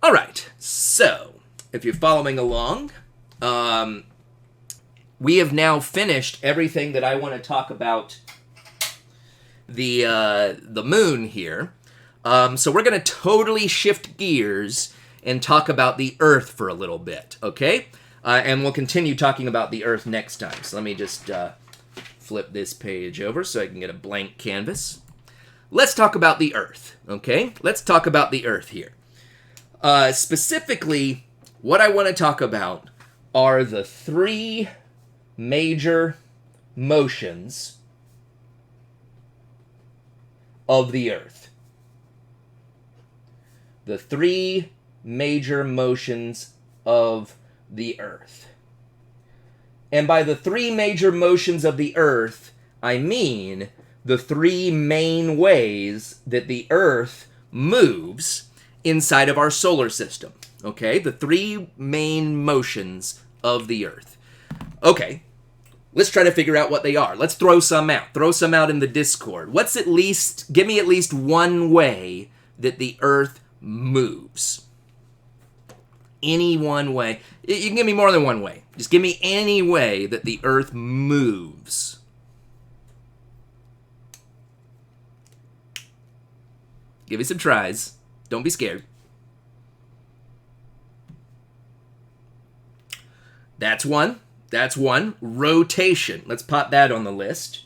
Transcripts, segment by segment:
All right, so if you're following along, we have now finished everything that I want to talk about the moon here. So we're going to totally shift gears and talk about the Earth for a little bit, okay? And we'll continue talking about the Earth next time. So let me just flip this page over so I can get a blank canvas. Let's talk about the Earth, okay? Let's talk about the Earth here. Specifically, what I want to talk about are the three major motions of the Earth. The three major motions of the Earth. And by the three major motions of the Earth, I mean the three main ways that the Earth moves inside of our solar system. Okay? The three main motions of the Earth. Okay. Let's try to figure out what they are. Let's throw some out. Throw some out in the Discord. Give me at least one way that the Earth moves. Any one way. You can give me more than one way. Just give me any way that the Earth moves. Give me some tries. Don't be scared. That's one. That's one. Rotation. Let's pop that on the list.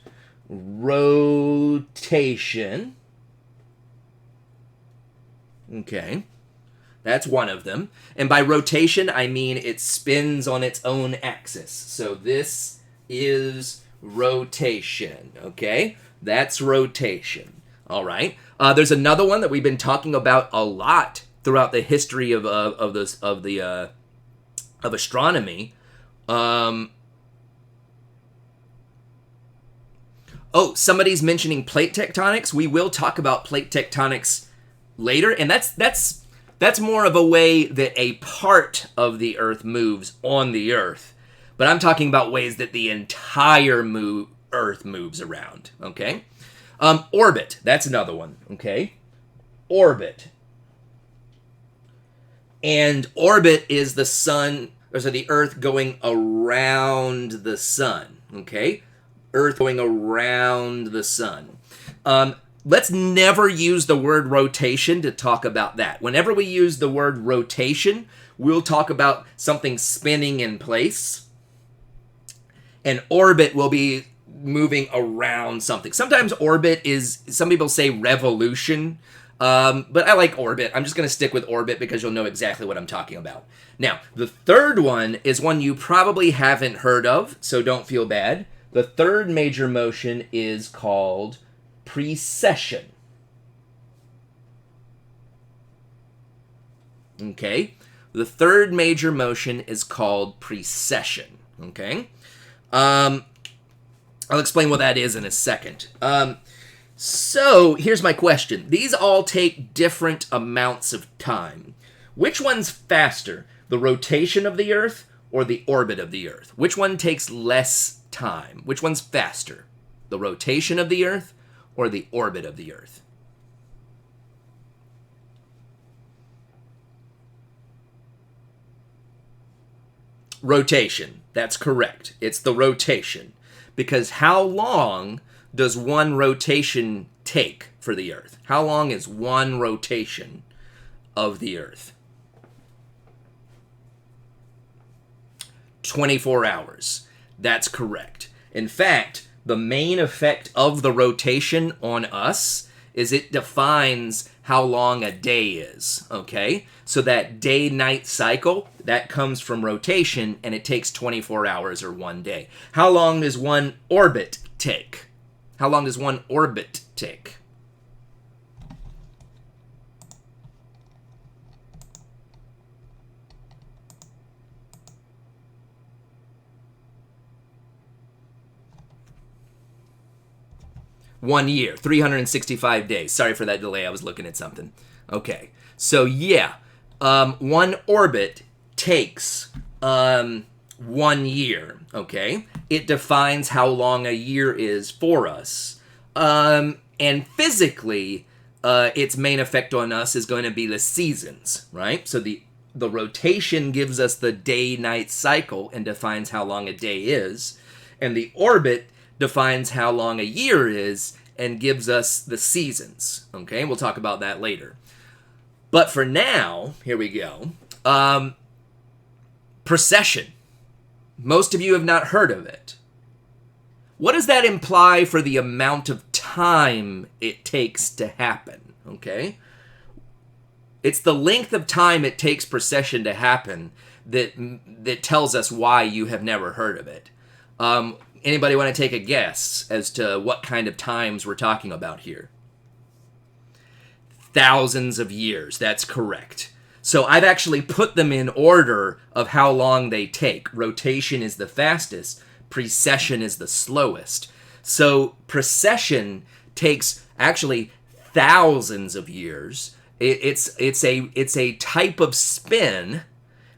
Rotation. Okay. That's one of them. And by rotation, I mean it spins on its own axis. So this is rotation. Okay? That's rotation. All right. There's another one that we've been talking about a lot throughout the history of astronomy. Somebody's mentioning plate tectonics. We will talk about plate tectonics later, and that's more of a way that a part of the Earth moves on the Earth. But I'm talking about ways that the entire Earth moves around. Okay. Orbit, that's another one, okay? Orbit. And orbit is the Earth going around the sun, okay? Earth going around the sun. Let's never use the word rotation to talk about that. Whenever we use the word rotation, we'll talk about something spinning in place. And orbit will be moving around something. Sometimes orbit some people say revolution, but I like orbit. I'm just going to stick with orbit because you'll know exactly what I'm talking about. Now, the third one is one you probably haven't heard of, so don't feel bad. The third major motion is called precession. Okay? The third major motion is called precession. Okay? I'll explain what that is in a second. So here's my question. These all take different amounts of time. Which one's faster, the rotation of the Earth or the orbit of the Earth? Which one takes less time? Which one's faster, the rotation of the Earth or the orbit of the Earth? Rotation. That's correct. It's the rotation. Because how long does one rotation take for the Earth? How long is one rotation of the Earth? 24 hours. That's correct. In fact, the main effect of the rotation on us is it defines how long a day is, okay? So that day-night cycle, that comes from rotation, and it takes 24 hours or one day. How long does one orbit take? How long does one orbit take? One year, 365 days. Sorry for that delay. I was looking at something. Okay. So, yeah. One orbit takes 1 year. Okay. It defines how long a year is for us. And physically, its main effect on us is going to be the seasons, right? So the rotation gives us the day-night cycle and defines how long a day is, and the orbit defines how long a year is and gives us the seasons. Okay, we'll talk about that later. But for now, here we go. Precession. Most of you have not heard of it. What does that imply for the amount of time it takes to happen? Okay? It's the length of time it takes precession to happen that tells us why you have never heard of it. Anybody want to take a guess as to what kind of times we're talking about here? Thousands of years. That's correct. So I've actually put them in order of how long they take. Rotation is the fastest. Precession is the slowest. So precession takes actually thousands of years. It's a type of spin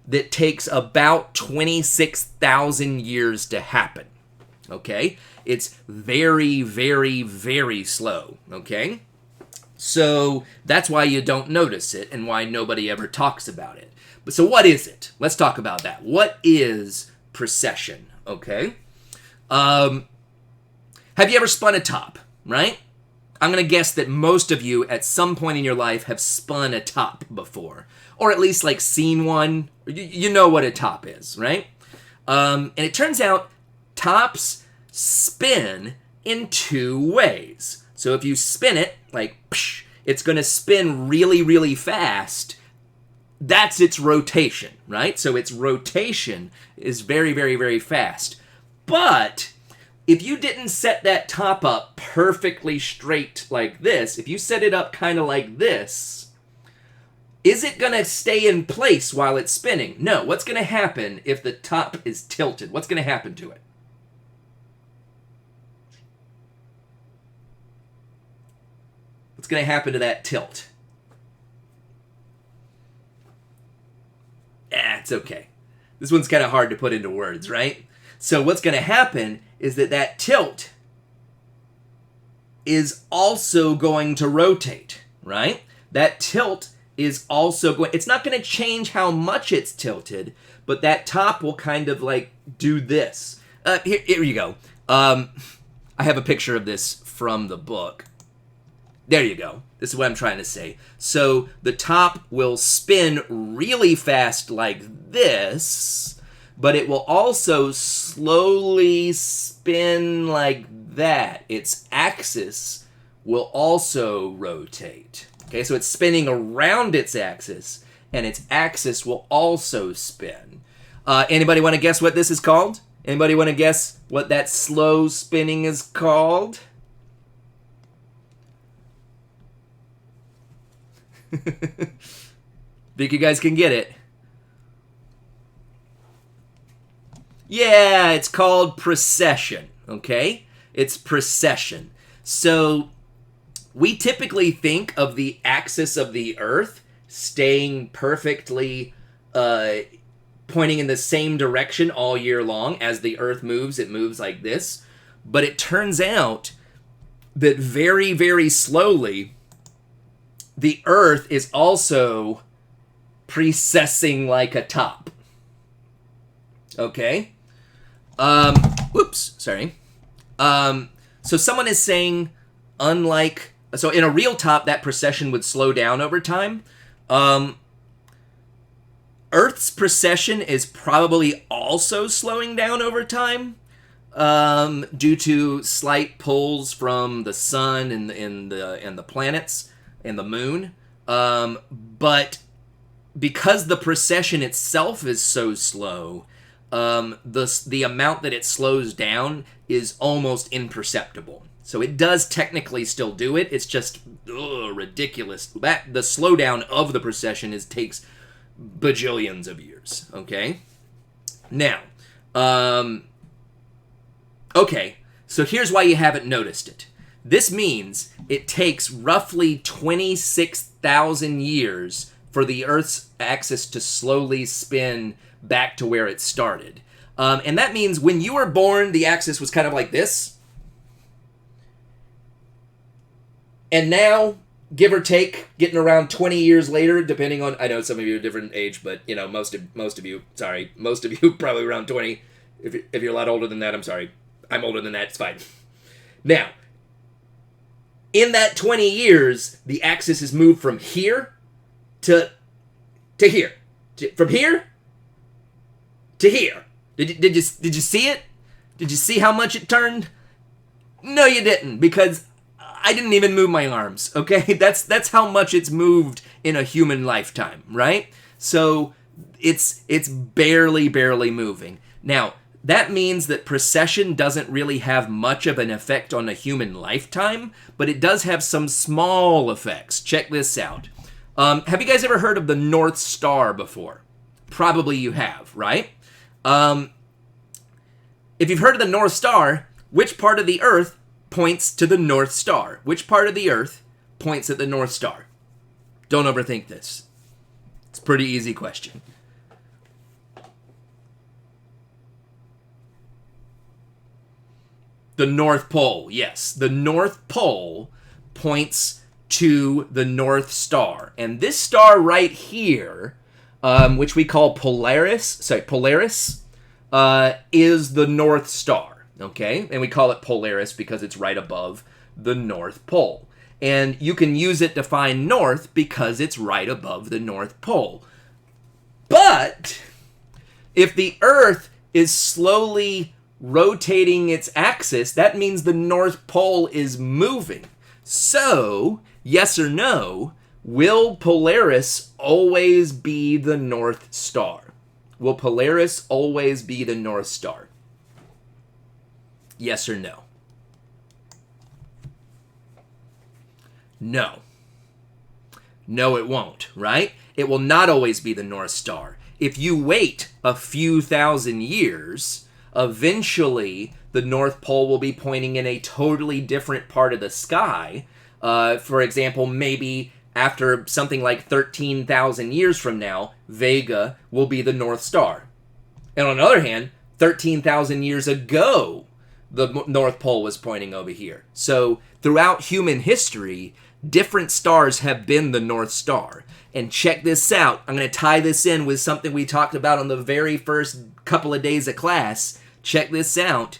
that takes about 26,000 years to happen. Okay? It's very, very, very slow. Okay? So that's why you don't notice it and why nobody ever talks about it. But so what is it? Let's talk about that. What is precession? Okay? Have you ever spun a top, right? I'm going to guess that most of you at some point in your life have spun a top before. Or at least like seen one. You know what a top is, right? And it turns out tops spin in two ways. So if you spin it, like, it's going to spin really, really fast. That's its rotation, right? So its rotation is very, very, very fast. But if you didn't set that top up perfectly straight like this, if you set it up kind of like this, is it going to stay in place while it's spinning? No. What's going to happen if the top is tilted? What's going to happen to it? What's going to happen to that tilt? It's okay. This one's kind of hard to put into words, right? So what's going to happen is that tilt is also going to rotate, right? That tilt is also going... It's not going to change how much it's tilted, but that top will kind of like do this. Here you go. I have a picture of this from the book. There you go. This is what I'm trying to say. So the top will spin really fast like this, but it will also slowly spin like that. Its axis will also rotate. Okay, so it's spinning around its axis, and its axis will also spin. Anybody want to guess what this is called? Anybody want to guess what that slow spinning is called? Think you guys can get it? Yeah, it's called precession, okay? It's precession. So we typically think of the axis of the Earth staying perfectly pointing in the same direction all year long. As the Earth moves, it moves like this. But it turns out that very, very slowly, the Earth is also precessing like a top. Okay? Whoops, sorry. So someone is saying, so in a real top, that precession would slow down over time. Earth's precession is probably also slowing down over time, due to slight pulls from the sun and the planets and the moon. But because the precession itself is so slow, the amount that it slows down is almost imperceptible. So it does technically still do it. It's just ridiculous. The slowdown of the precession takes bajillions of years. Okay. Now, okay. So here's why you haven't noticed it. This means it takes roughly 26,000 years for the Earth's axis to slowly spin back to where it started. And that means when you were born, the axis was kind of like this. And now give or take, getting around 20 years later, depending on, I know some of you are a different age, but, you know, most of you probably around 20. If you're a lot older than that, I'm sorry. I'm older than that, it's fine. Now, in that 20 years, the axis is moved from here to here. From here to here. Did you see it? Did you see how much it turned? No, you didn't, because I didn't even move my arms, okay? That's how much it's moved in a human lifetime, right? So it's barely moving. Now, that means that precession doesn't really have much of an effect on a human lifetime, but it does have some small effects. Check this out. Have you guys ever heard of the North Star before? Probably you have, right? If you've heard of the North Star, which part of the Earth points to the North Star? Which part of the Earth points at the North Star? Don't overthink this. It's a pretty easy question. The North Pole, yes. The North Pole points to the North Star. And this star right here, which we call Polaris, is the North Star, okay? And we call it Polaris because it's right above the North Pole. And you can use it to find north because it's right above the North Pole. But if the Earth is slowly rotating its axis, that means the North Pole is moving. So, yes or no, will Polaris always be the North Star? Will Polaris always be the North Star? Yes or no? No. No, it won't, right? It will not always be the North Star. If you wait a few thousand years, eventually the North Pole will be pointing in a totally different part of the sky. For example, maybe after something like 13,000 years from now, Vega will be the North Star. And on the other hand, 13,000 years ago, the North Pole was pointing over here. So throughout human history, different stars have been the North Star. And check this out. I'm going to tie this in with something we talked about on the very first couple of days of class. Check this out.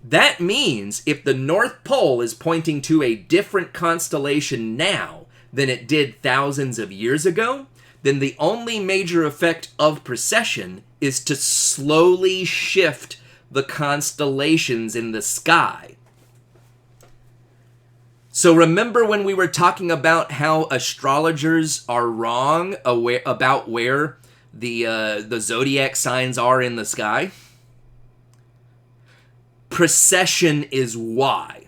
That means if the North Pole is pointing to a different constellation now than it did thousands of years ago, then the only major effect of precession is to slowly shift the constellations in the sky. So remember when we were talking about how astrologers are wrong about where the zodiac signs are in the sky? Precession is why.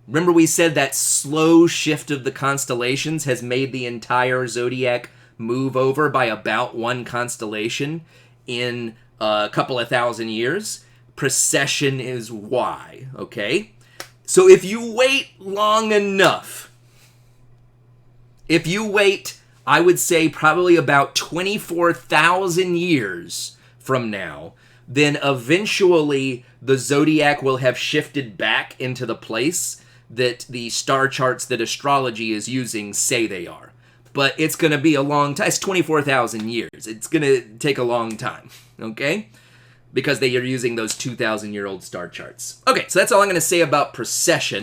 Remember we said that slow shift of the constellations has made the entire zodiac move over by about one constellation in a couple of thousand years? Precession is why, okay? So if you wait long enough, I would say probably about 24,000 years from now, then eventually the zodiac will have shifted back into the place that the star charts that astrology is using say they are. But it's going to be a long time. It's 24,000 years. It's going to take a long time, okay? Because they are using those 2,000-year-old star charts. Okay, so that's all I'm going to say about precession.